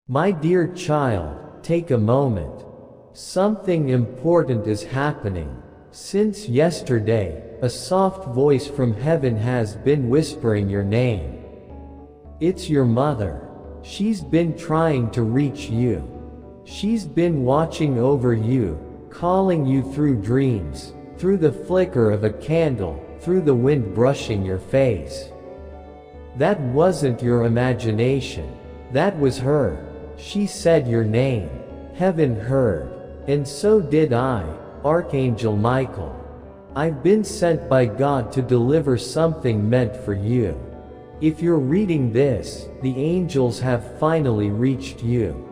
My dear child, take a moment. Something important is happening. Since yesterday, a soft voice from heaven has been whispering your name. It's your mother. She's been trying to reach you. She's been watching over you, calling you through dreams, through the flicker of a candle, through the wind brushing your face. That wasn't your imagination. That was her. She said your name. Heaven heard. And so did I, Archangel Michael. I've been sent by God to deliver something meant for you. If you're reading this, the angels have finally reached you.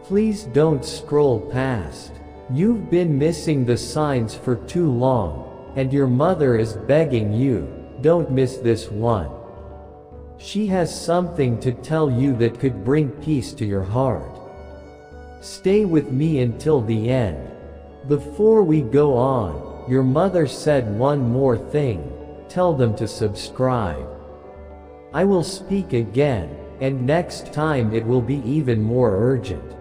Please don't scroll past. You've been missing the signs for too long, and your mother is begging you, don't miss this one. She has something to tell you that could bring peace to your heart. Stay with me until the end. Before we go on, your mother said one more thing. Tell them to subscribe. I will speak again, and next time it will be even more urgent.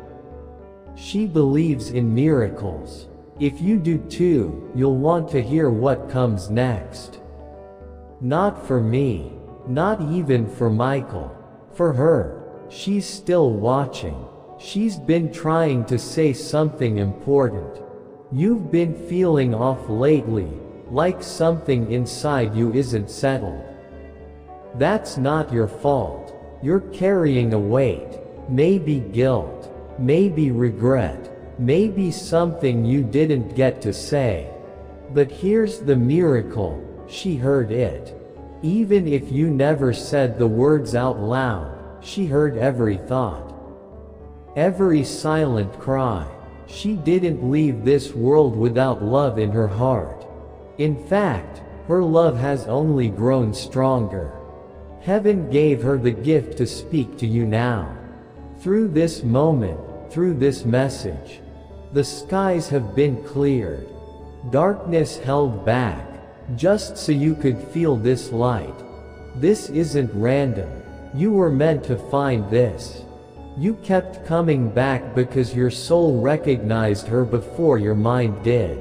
She believes in miracles. If you do too, you'll want to hear what comes next. Not for me. Not even for Michael. For her. She's still watching. She's been trying to say something important. You've been feeling off lately, like something inside you isn't settled. That's not your fault. You're carrying a weight. Maybe guilt. Maybe regret. Maybe something you didn't get to say. But here's the miracle. She heard it. Even if you never said the words out loud, she heard every thought. Every silent cry. She didn't leave this world without love in her heart. In fact, her love has only grown stronger. Heaven gave her the gift to speak to you now. Through this moment, through this message, the skies have been cleared. Darkness held back, just so you could feel this light. This isn't random. You were meant to find this. You kept coming back because your soul recognized her before your mind did.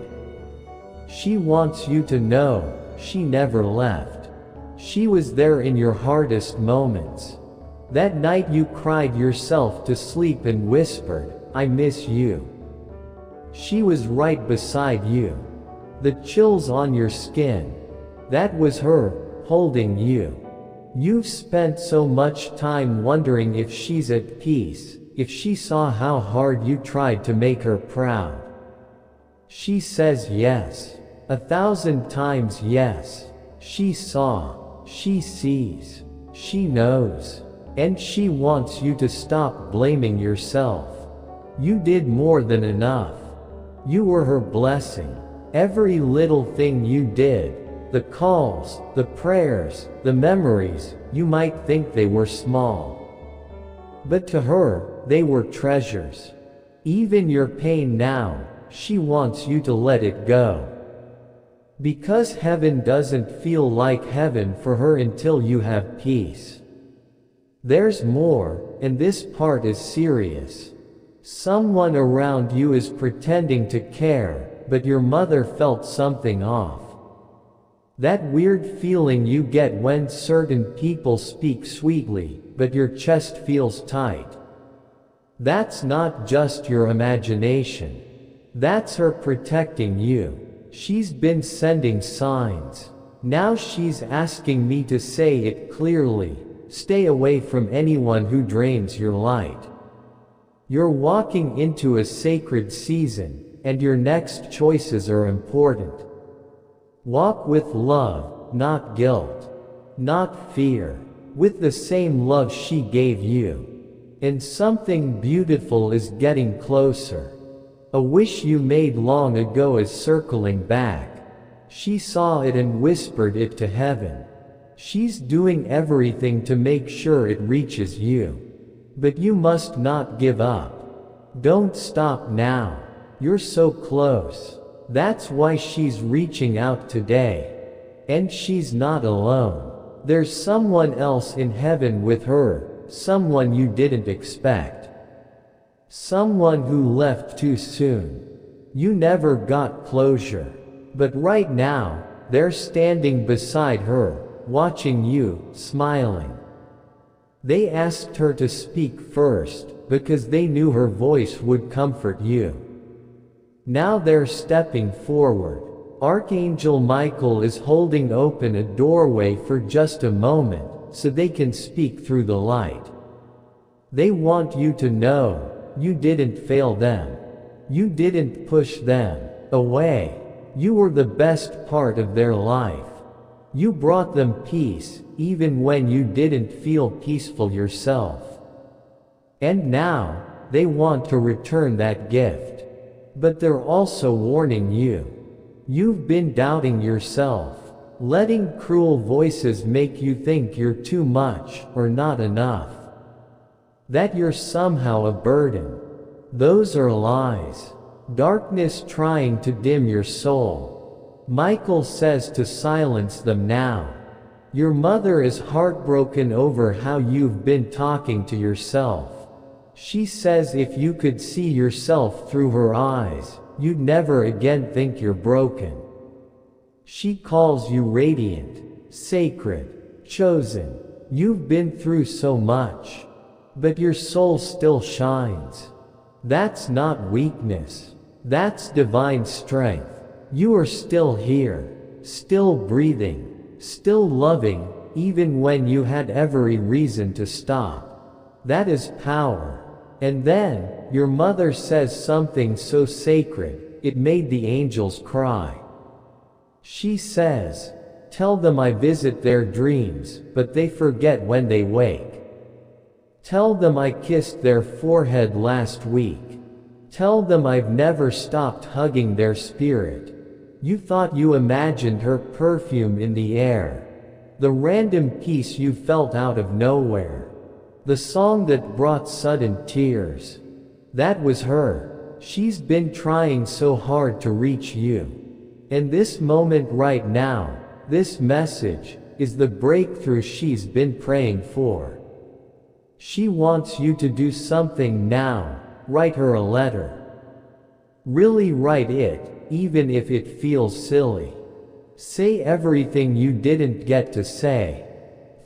She wants you to know, she never left. She was there in your hardest moments. That night you cried yourself to sleep and whispered, I miss you. She was right beside you. The chills on your skin. That was her, holding you. You've spent so much time wondering if she's at peace, if she saw how hard you tried to make her proud. She says yes. 1,000 times yes. She saw. She sees. She knows. And she wants you to stop blaming yourself. You did more than enough. You were her blessing. Every little thing you did, the calls, the prayers, the memories, you might think they were small. But to her, they were treasures. Even your pain now, she wants you to let it go. Because heaven doesn't feel like heaven for her until you have peace. There's more, and this part is serious. Someone around you is pretending to care, but your mother felt something off. That weird feeling you get when certain people speak sweetly, but your chest feels tight. That's not just your imagination. That's her protecting you. She's been sending signs. Now she's asking me to say it clearly. Stay away from anyone who drains your light. You're walking into a sacred season, and your next choices are important. Walk with love, not guilt. Not fear. With the same love she gave you. And something beautiful is getting closer. A wish you made long ago is circling back. She saw it and whispered it to heaven. She's doing everything to make sure it reaches you. But you must not give up. Don't stop now. You're so close. That's why she's reaching out today. And she's not alone. There's someone else in heaven with her, someone you didn't expect. Someone who left too soon. You never got closure. But right now, they're standing beside her, watching you, smiling. They asked her to speak first, because they knew her voice would comfort you. Now they're stepping forward. Archangel Michael is holding open a doorway for just a moment, so they can speak through the light. They want you to know, you didn't fail them. You didn't push them away. You were the best part of their life. You brought them peace, even when you didn't feel peaceful yourself. And now, they want to return that gift. But they're also warning you. You've been doubting yourself, letting cruel voices make you think you're too much or not enough. That you're somehow a burden. Those are lies. Darkness trying to dim your soul. Michael says to silence them now. Your mother is heartbroken over how you've been talking to yourself. She says if you could see yourself through her eyes, you'd never again think you're broken. She calls you radiant, sacred, chosen. You've been through so much. But your soul still shines. That's not weakness. That's divine strength. You are still here, still breathing, still loving, even when you had every reason to stop. That is power. And then, your mother says something so sacred, it made the angels cry. She says, tell them I visit their dreams, but they forget when they wake. Tell them I kissed their forehead last week. Tell them I've never stopped hugging their spirit. You thought you imagined her perfume in the air. The random peace you felt out of nowhere. The song that brought sudden tears. That was her. She's been trying so hard to reach you. And this moment right now, this message, is the breakthrough she's been praying for. She wants you to do something now. Write her a letter. Really write it, even if it feels silly. Say everything you didn't get to say.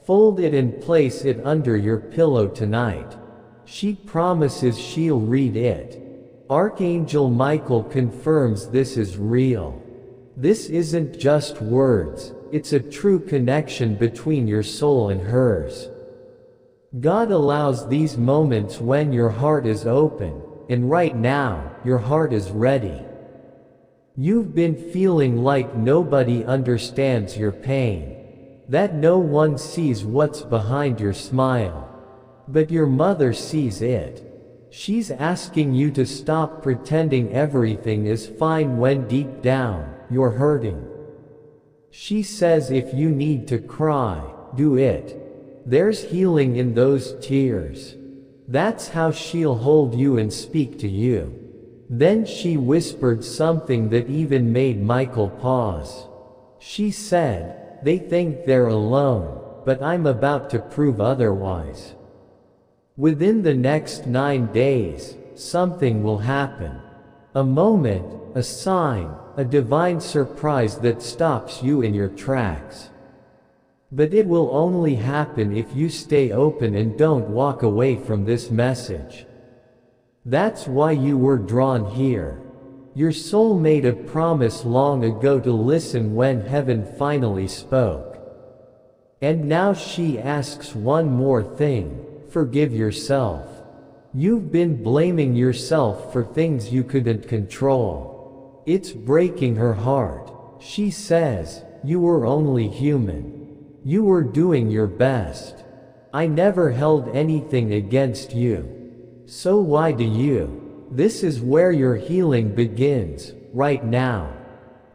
Fold it and place it under your pillow tonight. She promises she'll read it. Archangel Michael confirms this is real. This isn't just words, it's a true connection between your soul and hers. God allows these moments when your heart is open, and right now, your heart is ready. You've been feeling like nobody understands your pain. That no one sees what's behind your smile. But your mother sees it. She's asking you to stop pretending everything is fine when deep down, you're hurting. She says if you need to cry, do it. There's healing in those tears. That's how she'll hold you and speak to you. Then she whispered something that even made Michael pause. She said, they think they're alone, but I'm about to prove otherwise. Within the next 9 days, something will happen. A moment, a sign, a divine surprise that stops you in your tracks. But it will only happen if you stay open and don't walk away from this message. That's why you were drawn here. Your soul made a promise long ago to listen when heaven finally spoke. And now she asks one more thing, forgive yourself. You've been blaming yourself for things you couldn't control. It's breaking her heart. She says, you were only human. You were doing your best. I never held anything against you. So why do you? This is where your healing begins, right now.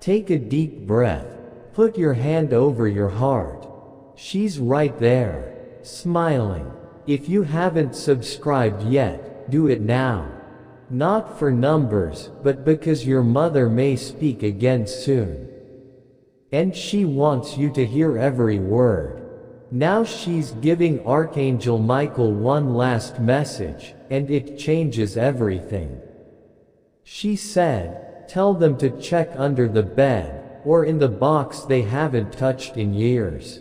Take a deep breath. Put your hand over your heart. She's right there, smiling. If you haven't subscribed yet, do it now. Not for numbers, but because your mother may speak again soon. And she wants you to hear every word. Now she's giving Archangel Michael one last message, and it changes everything. She said, tell them to check under the bed, or in the box they haven't touched in years.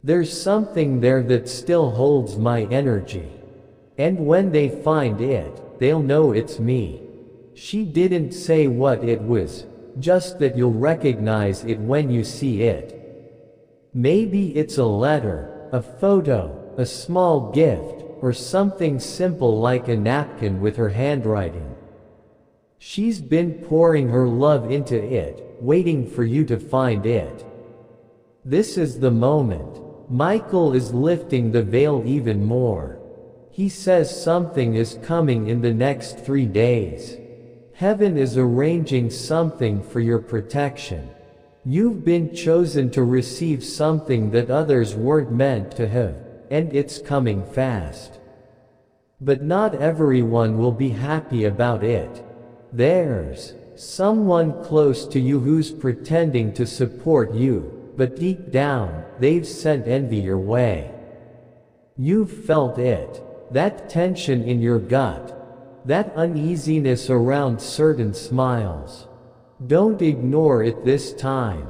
There's something there that still holds my energy. And when they find it, they'll know it's me. She didn't say what it was, just that you'll recognize it when you see it. Maybe it's a letter, a photo, a small gift, or something simple like a napkin with her handwriting. She's been pouring her love into it, waiting for you to find it. This is the moment. Michael is lifting the veil even more. He says something is coming in the next 3 days. Heaven is arranging something for your protection. You've been chosen to receive something that others weren't meant to have, and it's coming fast. But not everyone will be happy about it. There's someone close to you who's pretending to support you, but deep down, they've sent envy your way. You've felt it, that tension in your gut, that uneasiness around certain smiles. Don't ignore it this time.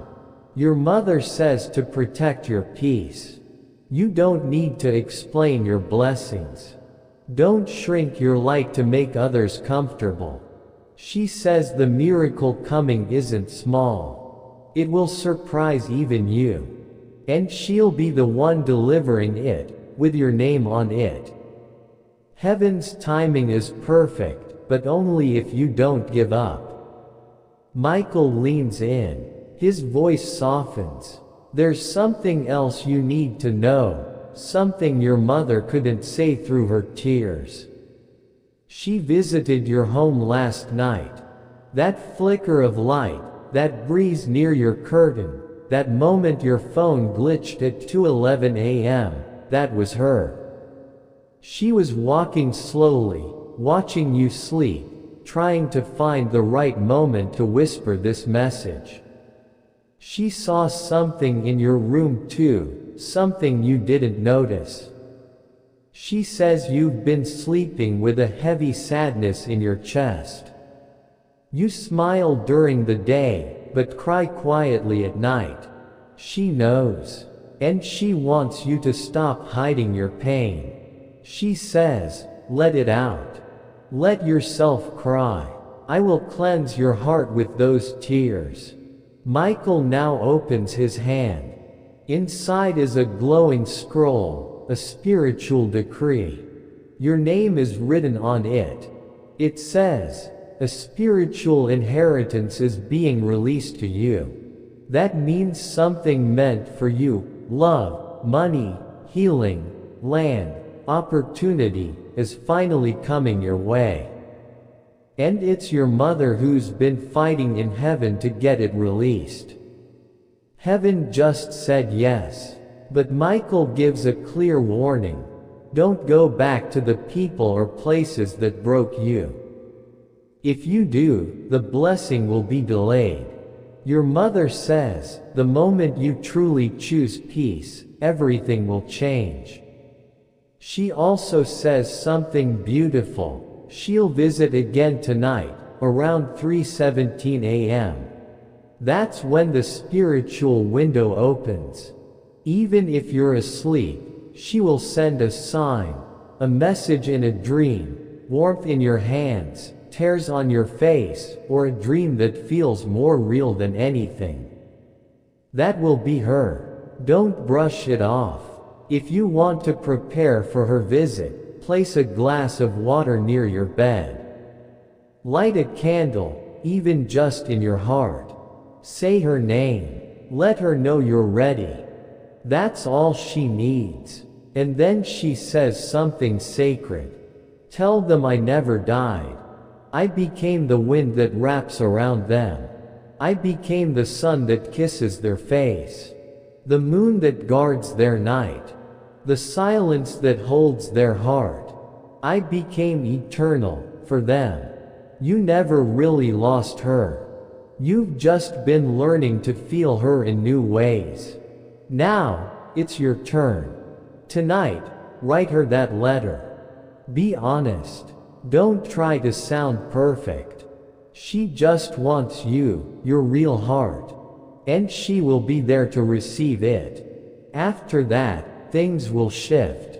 Your mother says to protect your peace. You don't need to explain your blessings. Don't shrink your light to make others comfortable. She says the miracle coming isn't small. It will surprise even you. And she'll be the one delivering it, with your name on it. Heaven's timing is perfect, but only if you don't give up. Michael leans in. His voice softens. There's something else you need to know, something your mother couldn't say through her tears. She visited your home last night. That flicker of light, that breeze near your curtain, that moment your phone glitched at 2:11 a.m., that was her. She was walking slowly, watching you sleep, trying to find the right moment to whisper this message. She saw something in your room too, something you didn't notice. She says you've been sleeping with a heavy sadness in your chest. You smile during the day, but cry quietly at night. She knows. And she wants you to stop hiding your pain. She says, let it out. Let yourself cry. I will cleanse your heart with those tears. Michael now opens his hand. Inside is a glowing scroll, a spiritual decree. Your name is written on it. It says, a spiritual inheritance is being released to you. That means something meant for you, love, money, healing, land, opportunity, is finally coming your way. And it's your mother who's been fighting in heaven to get it released. Heaven just said yes. But Michael gives a clear warning. Don't go back to the people or places that broke you. If you do, the blessing will be delayed. Your mother says, the moment you truly choose peace, everything will change. She also says something beautiful. She'll visit again tonight, around 3:17 a.m. That's when the spiritual window opens. Even if you're asleep, she will send a sign, a message in a dream, warmth in your hands, tears on your face, or a dream that feels more real than anything. That will be her. Don't brush it off. If you want to prepare for her visit, place a glass of water near your bed. Light a candle, even just in your heart. Say her name. Let her know you're ready. That's all she needs. And then she says something sacred. Tell them I never died. I became the wind that wraps around them. I became the sun that kisses their face. The moon that guards their night. The silence that holds their heart. I became eternal, for them. You never really lost her. You've just been learning to feel her in new ways. Now, it's your turn. Tonight, write her that letter. Be honest. Don't try to sound perfect. She just wants you, your real heart. And she will be there to receive it. After that, things will shift.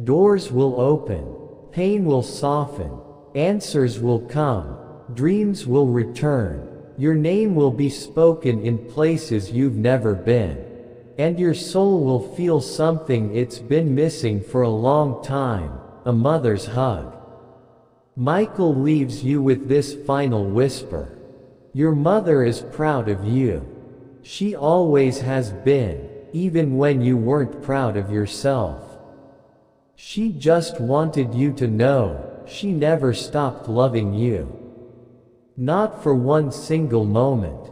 Doors will open. Pain will soften. Answers will come. Dreams will return. Your name will be spoken in places you've never been. And your soul will feel something it's been missing for a long time, a mother's hug. Michael leaves you with this final whisper. Your mother is proud of you. She always has been, even when you weren't proud of yourself. She just wanted you to know, she never stopped loving you. Not for one single moment.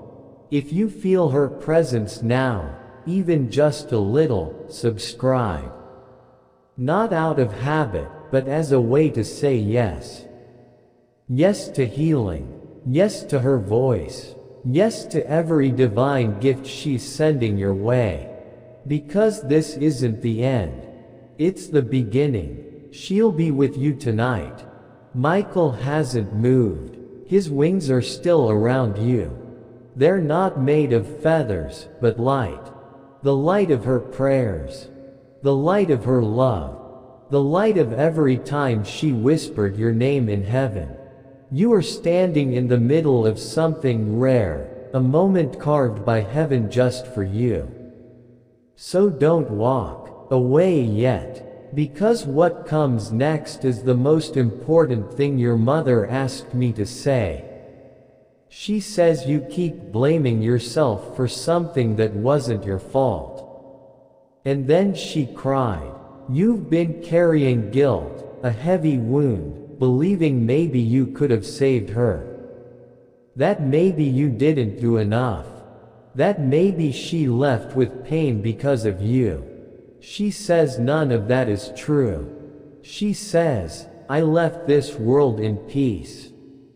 If you feel her presence now, even just a little, subscribe. Not out of habit, but as a way to say yes. Yes to healing. Yes to her voice. Yes to every divine gift she's sending your way. Because this isn't the end. It's the beginning. She'll be with you tonight. Michael hasn't moved. His wings are still around you. They're not made of feathers, but light. The light of her prayers. The light of her love. The light of every time she whispered your name in heaven. You are standing in the middle of something rare, a moment carved by heaven just for you. So don't walk away yet, because what comes next is the most important thing your mother asked me to say. She says you keep blaming yourself for something that wasn't your fault. And then she cried. You've been carrying guilt, a heavy wound, believing maybe you could have saved her. That maybe you didn't do enough. That maybe she left with pain because of you. She says none of that is true. She says, I left this world in peace.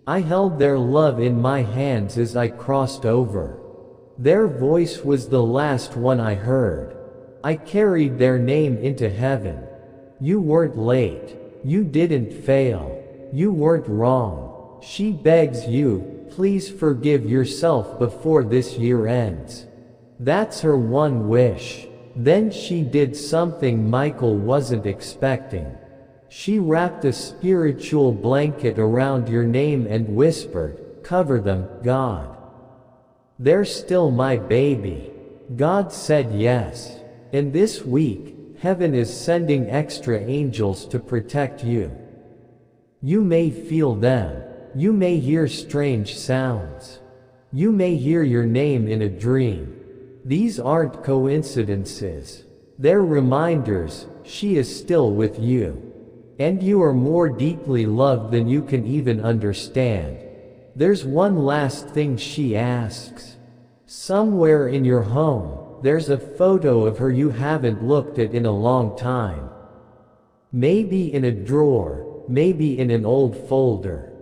I held their love in my hands as I crossed over. Their voice was the last one I heard. I carried their name into heaven. You weren't late. You didn't fail. You weren't wrong. She begs you, please forgive yourself before this year ends. That's her one wish. Then she did something Michael wasn't expecting. She wrapped a spiritual blanket around your name and whispered, cover them, God. They're still my baby. God said yes. And this week, heaven is sending extra angels to protect you. You may feel them. You may hear strange sounds. You may hear your name in a dream. These aren't coincidences. They're reminders, she is still with you. And you are more deeply loved than you can even understand. There's one last thing she asks. Somewhere in your home, there's a photo of her you haven't looked at in a long time. Maybe in a drawer, maybe in an old folder.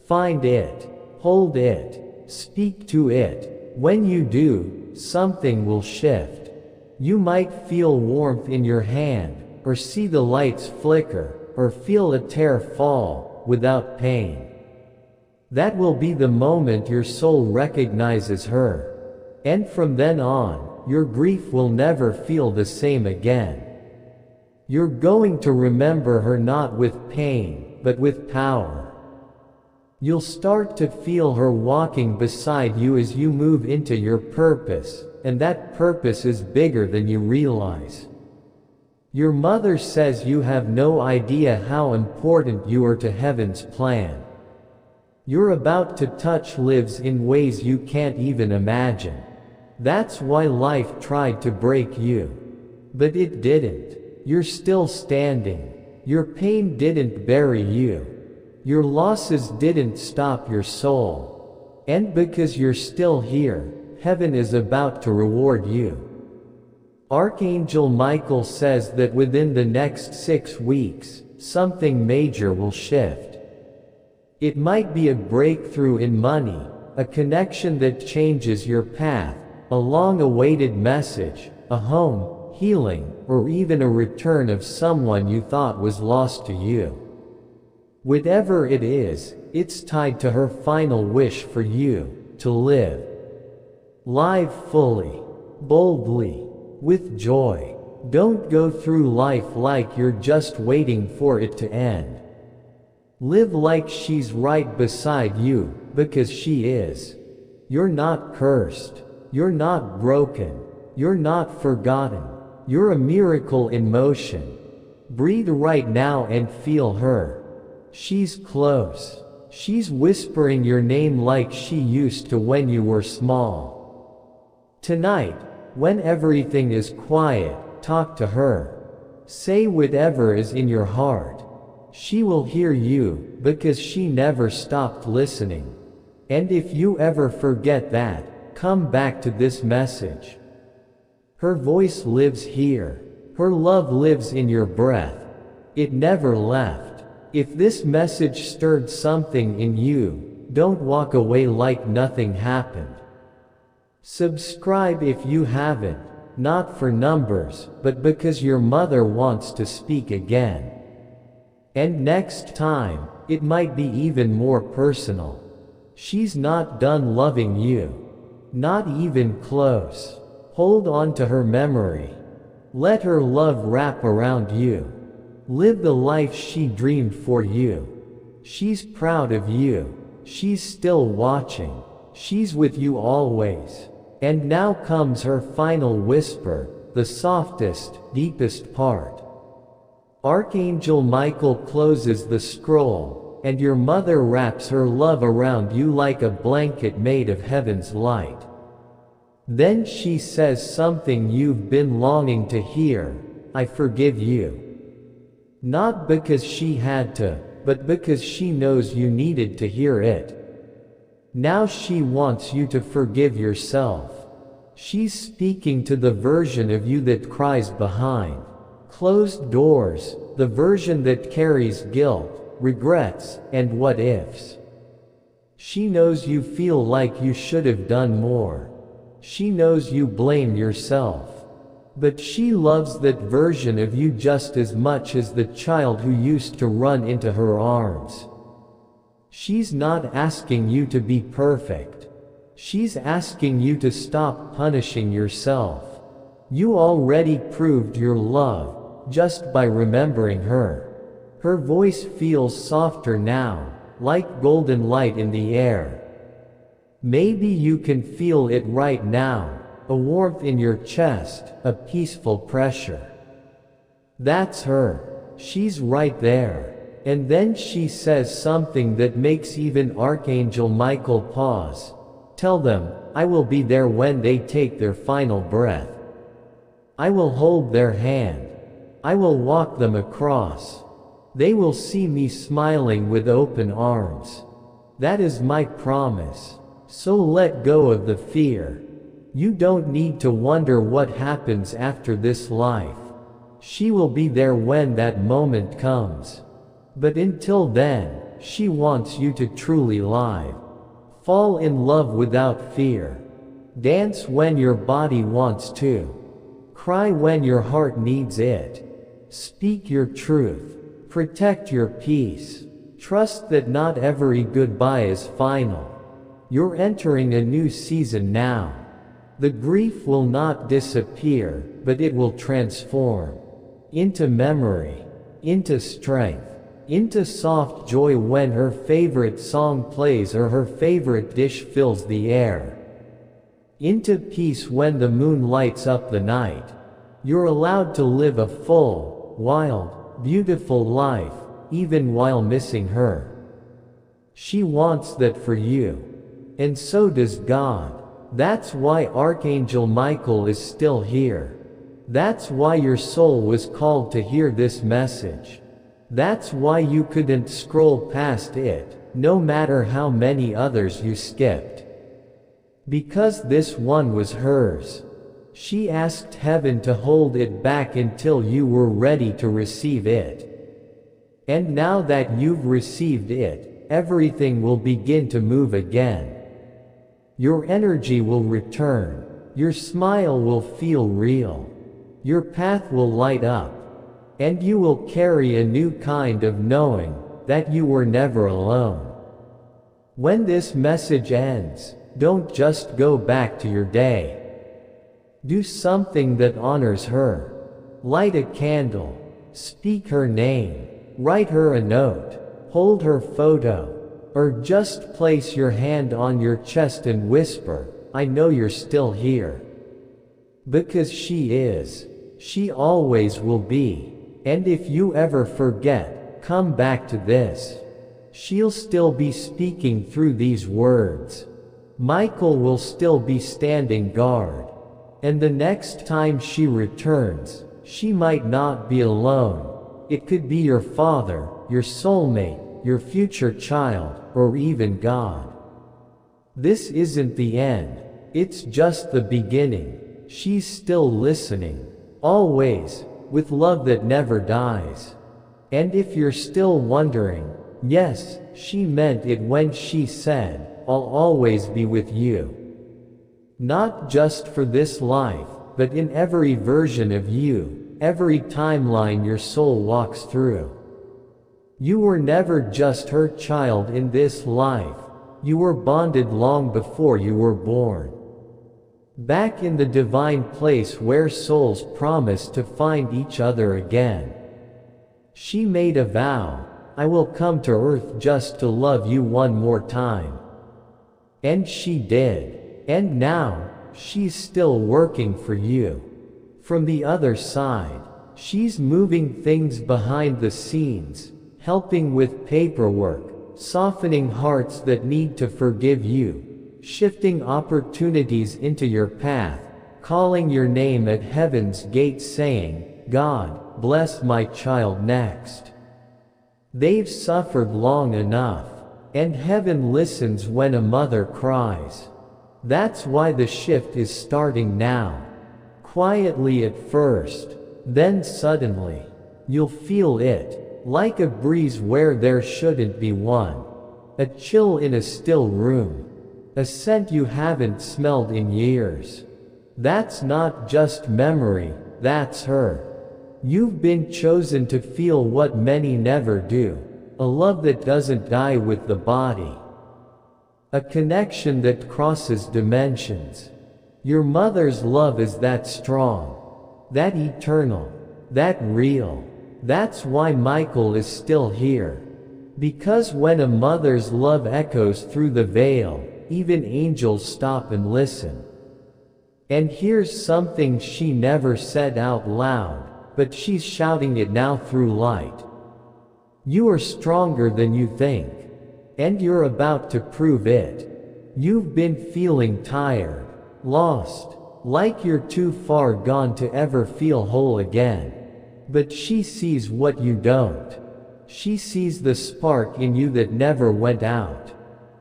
Find it, hold it, speak to it. When you do, something will shift. You might feel warmth in your hand, or see the lights flicker, or feel a tear fall, without pain. That will be the moment your soul recognizes her. And from then on, your grief will never feel the same again. You're going to remember her not with pain, but with power. You'll start to feel her walking beside you as you move into your purpose, and that purpose is bigger than you realize. Your mother says you have no idea how important you are to heaven's plan. You're about to touch lives in ways you can't even imagine. That's why life tried to break you. But it didn't. You're still standing. Your pain didn't bury you. Your losses didn't stop your soul. And because you're still here, heaven is about to reward you. Archangel Michael says that within the next 6 weeks, something major will shift. It might be a breakthrough in money, a connection that changes your path, a long-awaited message, a home, healing, or even a return of someone you thought was lost to you. Whatever it is, it's tied to her final wish for you to live. Live fully, boldly, with joy. Don't go through life like you're just waiting for it to end. Live like she's right beside you, because she is. You're not cursed. You're not broken. You're not forgotten. You're a miracle in motion. Breathe right now and feel her. She's close. She's whispering your name like she used to when you were small. Tonight, when everything is quiet, talk to her. Say whatever is in your heart. She will hear you, because she never stopped listening. And if you ever forget that, come back to this message. Her voice lives here. Her love lives in your breath. It never left. If this message stirred something in you, don't walk away like nothing happened. Subscribe if you haven't, not for numbers, but because your mother wants to speak again. And next time, it might be even more personal. She's not done loving you. Not even close. Hold on to her memory. Let her love wrap around you. Live the life she dreamed for you. She's proud of you. She's still watching. She's with you always. And now comes her final whisper, the softest, deepest part. Archangel Michael closes the scroll, and your mother wraps her love around you like a blanket made of heaven's light. Then she says something you've been longing to hear: I forgive you. Not because she had to, but because she knows you needed to hear it. Now she wants you to forgive yourself. She's speaking to the version of you that cries behind closed doors, the version that carries guilt, regrets, and what ifs. She knows you feel like you should have done more. She knows you blame yourself. But she loves that version of you just as much as the child who used to run into her arms. She's not asking you to be perfect. She's asking you to stop punishing yourself. You already proved your love, just by remembering her. Her voice feels softer now, like golden light in the air. Maybe you can feel it right now, a warmth in your chest, a peaceful pressure. That's her. She's right there. And then she says something that makes even Archangel Michael pause. Tell them, I will be there when they take their final breath. I will hold their hand. I will walk them across. They will see me smiling with open arms. That is my promise. So let go of the fear. You don't need to wonder what happens after this life. She will be there when that moment comes. But until then, she wants you to truly live. Fall in love without fear. Dance when your body wants to. Cry when your heart needs it. Speak your truth. Protect your peace. Trust that not every goodbye is final. You're entering a new season now. The grief will not disappear, but it will transform into memory, into strength, into soft joy when her favorite song plays or her favorite dish fills the air, into peace when the moon lights up the night. You're allowed to live a full, wild, beautiful life, even while missing her. She wants that for you. And so does God. That's why Archangel Michael is still here. That's why your soul was called to hear this message. That's why you couldn't scroll past it, no matter how many others you skipped. Because this one was hers. She asked heaven to hold it back until you were ready to receive it. And now that you've received it, everything will begin to move again. Your energy will return. Your smile will feel real. Your path will light up. And you will carry a new kind of knowing, that you were never alone. When this message ends, don't just go back to your day. Do something that honors her. Light a candle, speak her name, write her a note, hold her photo, or just place your hand on your chest and whisper, "I know you're still here." Because she is. She always will be. And if you ever forget, come back to this. She'll still be speaking through these words. Michael will still be standing guard. And the next time she returns, she might not be alone. It could be your father, your soulmate, your future child, or even God. This isn't the end. It's just the beginning. She's still listening. Always, with love that never dies. And if you're still wondering, yes, she meant it when she said, "I'll always be with you." Not just for this life, but in every version of you, every timeline your soul walks through. You were never just her child in this life. You were bonded long before you were born. Back in the divine place where souls promise to find each other again. She made a vow, "I will come to earth just to love you one more time." And she did. And now, she's still working for you. From the other side, she's moving things behind the scenes, helping with paperwork, softening hearts that need to forgive you, shifting opportunities into your path, calling your name at heaven's gate saying, "God, bless my child next." They've suffered long enough, and heaven listens when a mother cries. That's why the shift is starting now. Quietly at first, then suddenly, you'll feel it, like a breeze where there shouldn't be one. A chill in a still room. A scent you haven't smelled in years. That's not just memory, that's her. You've been chosen to feel what many never do. A love that doesn't die with the body. A connection that crosses dimensions. Your mother's love is that strong, that eternal, that real. That's why Michael is still here. Because when a mother's love echoes through the veil, even angels stop and listen. And here's something she never said out loud, but she's shouting it now through light. You are stronger than you think. And you're about to prove it. You've been feeling tired, lost, like you're too far gone to ever feel whole again. But she sees what you don't. She sees the spark in you that never went out.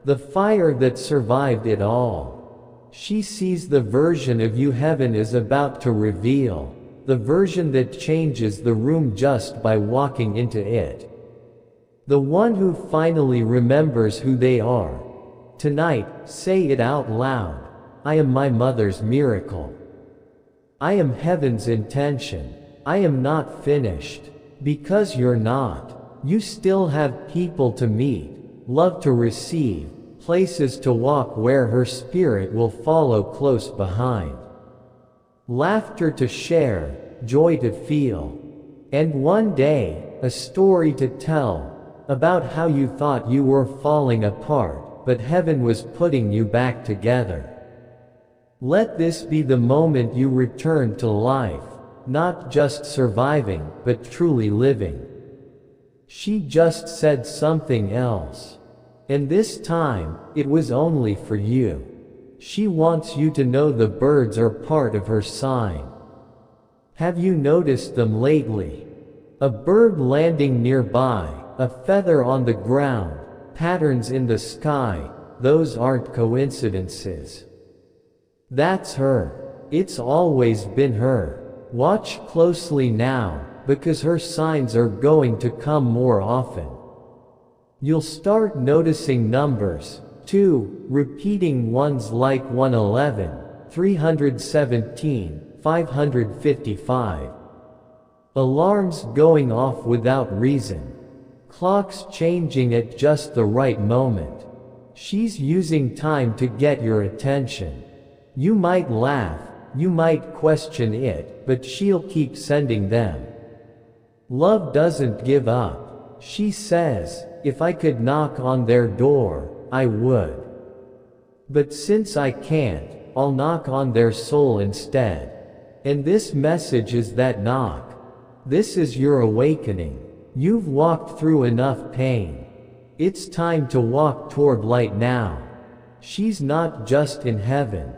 The fire that survived it all. She sees the version of you heaven is about to reveal. The version that changes the room just by walking into it. The one who finally remembers who they are. Tonight, say it out loud. I am my mother's miracle. I am heaven's intention. I am not finished. Because you're not. You still have people to meet, love to receive, places to walk where her spirit will follow close behind. Laughter to share, joy to feel. And one day, a story to tell. About how you thought you were falling apart, but heaven was putting you back together. Let this be the moment you return to life, not just surviving, but truly living. She just said something else. And this time, it was only for you. She wants you to know the birds are part of her sign. Have you noticed them lately? A bird landing nearby. A feather on the ground, patterns in the sky, those aren't coincidences. That's her. It's always been her. Watch closely now, because her signs are going to come more often. You'll start noticing numbers, too, repeating ones like 111, 317, 555. Alarms going off without reason. Clock's changing at just the right moment. She's using time to get your attention. You might laugh, you might question it, but she'll keep sending them. Love doesn't give up. She says, if I could knock on their door, I would. But since I can't, I'll knock on their soul instead. And this message is that knock. This is your awakening. You've walked through enough pain. It's time to walk toward light now. She's not just in heaven.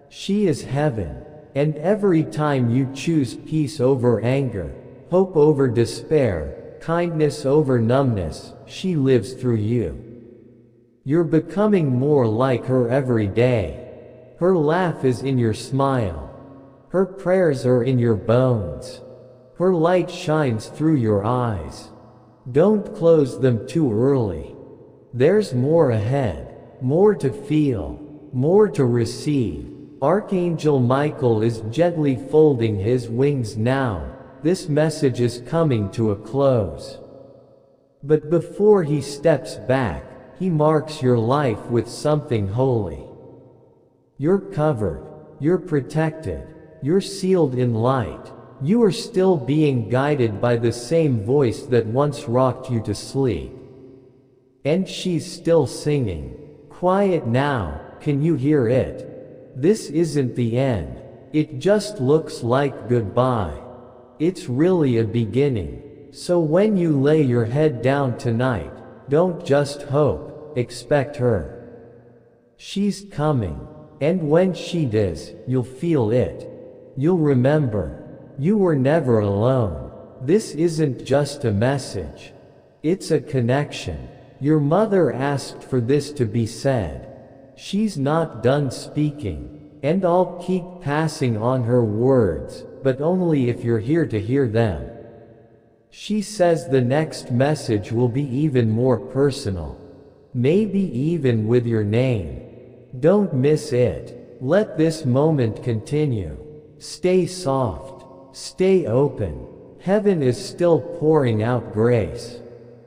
She is heaven. And every time you choose peace over anger, hope over despair, kindness over numbness, she lives through you. You're becoming more like her every day. Her laugh is in your smile. Her prayers are in your bones. Her light shines through your eyes. Don't close them too early. There's more ahead, more to feel, more to receive. Archangel Michael is gently folding his wings now. This message is coming to a close. But before he steps back, he marks your life with something holy. You're covered, you're protected, you're sealed in light. You are still being guided by the same voice that once rocked you to sleep. And she's still singing. Quiet now, can you hear it? This isn't the end. It just looks like goodbye. It's really a beginning. So when you lay your head down tonight, don't just hope, expect her. She's coming. And when she does, you'll feel it. You'll remember. You were never alone. This isn't just a message. It's a connection. Your mother asked for this to be said. She's not done speaking. And I'll keep passing on her words, but only if you're here to hear them. She says the next message will be even more personal. Maybe even with your name. Don't miss it. Let this moment continue. Stay soft. Stay open. Heaven is still pouring out grace.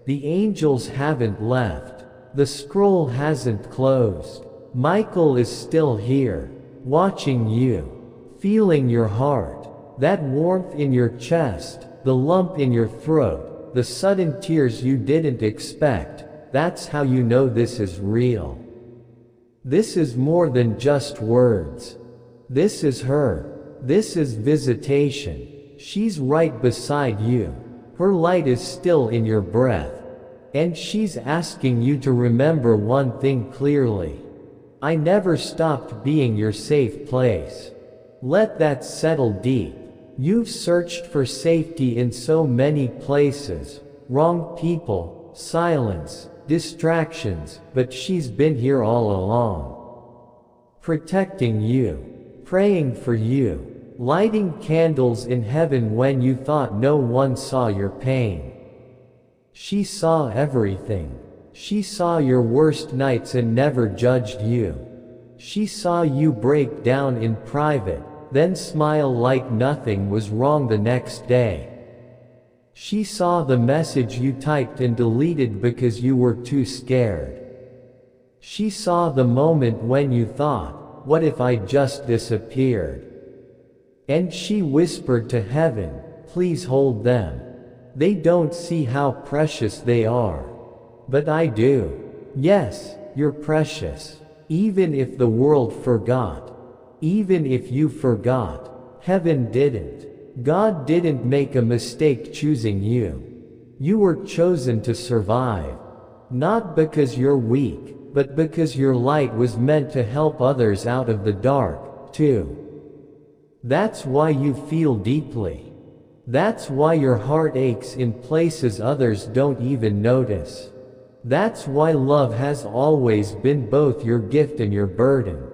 The angels haven't left. The scroll hasn't closed. Michael is still here, watching you, feeling your heart, that warmth in your chest, the lump in your throat, the sudden tears you didn't expect. That's how you know this is real. This is more than just words. This is her. This is visitation. She's right beside you. Her light is still in your breath. And she's asking you to remember one thing clearly. I never stopped being your safe place. Let that settle deep. You've searched for safety in so many places. Wrong people, silence, distractions, but she's been here all along. Protecting you. Praying for you. Lighting candles in heaven when you thought no one saw your pain. She saw everything. She saw your worst nights and never judged you. She saw you break down in private, then smile like nothing was wrong the next day. She saw the message you typed and deleted because you were too scared. She saw the moment when you thought, what if I just disappeared? And she whispered to heaven, please hold them. They don't see how precious they are. But I do. Yes, you're precious. Even if the world forgot. Even if you forgot. Heaven didn't. God didn't make a mistake choosing you. You were chosen to survive. Not because you're weak, but because your light was meant to help others out of the dark, too. That's why you feel deeply. That's why your heart aches in places others don't even notice. That's why love has always been both your gift and your burden.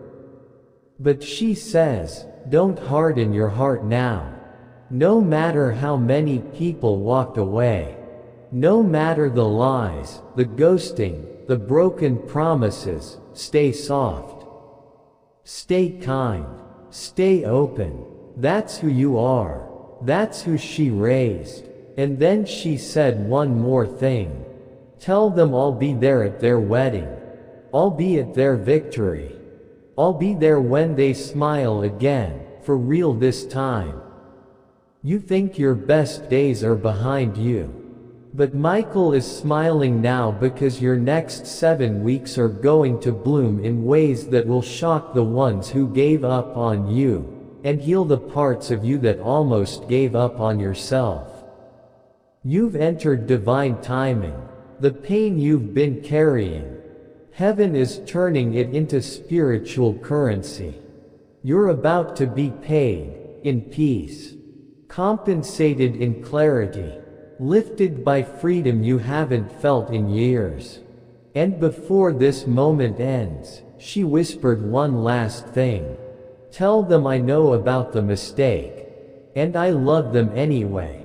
But she says, don't harden your heart now. No matter how many people walked away. No matter the lies, the ghosting, the broken promises, stay soft. Stay kind. Stay open. That's who you are. That's who she raised. And then she said one more thing. Tell them I'll be there at their wedding. I'll be at their victory. I'll be there when they smile again, for real this time. You think your best days are behind you. But Michael is smiling now because your next 7 weeks are going to bloom in ways that will shock the ones who gave up on you, and heal the parts of you that almost gave up on yourself. You've entered divine timing. The pain you've been carrying, heaven is turning it into spiritual currency. You're about to be paid, in peace, compensated in clarity, lifted by freedom you haven't felt in years. And before this moment ends, she whispered one last thing. Tell them I know about the mistake. And I love them anyway.